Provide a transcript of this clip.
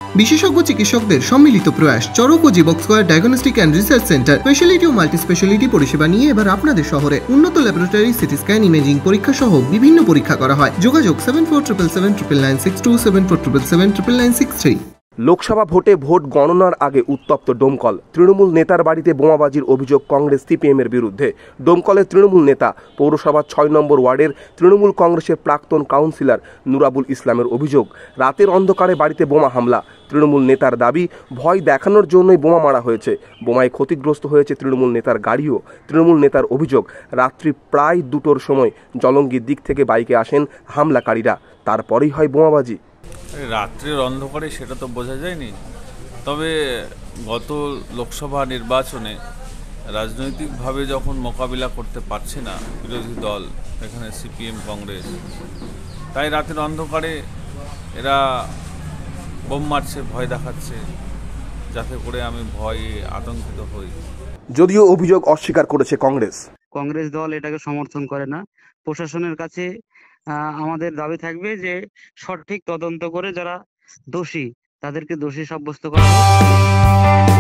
বিশেষজ্ঞ চিকিৎসকদের সম্মিলিত প্রয়াস চরক ও Jibak square diagnostic and research centre speciality ও মাল্টি স্পেশালিটি পরিষেবা নিয়ে এবার আপনাদের শহরে উন্নত ল্যাবরেটরি সিটি স্ক্যান ইমেজিং পরীক্ষা সহ বিভিন্ন পরীক্ষা করা হয়। যোগাযোগ 7477799627 74777996 লোকসভা ভোটে ভোট গণনার আগে উত্তপ্ত ডোমকল। তৃণমূল নেতার বাড়িতে বোমাবাজির অভিযোগ কংগ্রেস সিপিএম এর বিরুদ্ধে। ডোমকলের তৃণমূল নেতা পৌরসভা ৬ নম্বর ওয়ার্ডের তৃণমূল কংগ্রেসের প্রাক্তন কাউন্সিলর নুরাবুল ইসলামের অভিযোগ, রাতের অন্ধকারে বাড়িতে বোমা হামলা। তৃণমূল নেতার দাবি, ভয় দেখানোর জন্যই বোমা মারা হয়েছে। বোমায় ক্ষতিগ্রস্ত হয়েছে তৃণমূল নেতার গাড়িও। তৃণমূল নেতার অভিযোগ, রাত্রি প্রায় ২টোর সময় জলঙ্গির দিক থেকে বাইকে আসেন হামলাকারীরা, তারপরেই হয় বোমাবাজি। রাত্রের অন্ধকারে সেটা তো বোঝা যায়নি, তবে গত লোকসভা নির্বাচনে রাজনৈতিকভাবে যখন মোকাবিলা করতে পারছে না বিরোধী দল, এখানে সিপিএম কংগ্রেস, তাই রাতের অন্ধকারে এরা বোম মারছে, ভয় দেখাচ্ছে, যাতে করে আমি ভয়ে আতঙ্কিত হই। যদিও অভিযোগ অস্বীকার করেছে কংগ্রেস দল এটাকে সমর্থন করে না। প্রশাসনের কাছে আমাদের দাবি থাকবে যে সঠিক তদন্ত করে যারা দোষী তাদেরকে দোষী সাব্যস্ত করা হোক।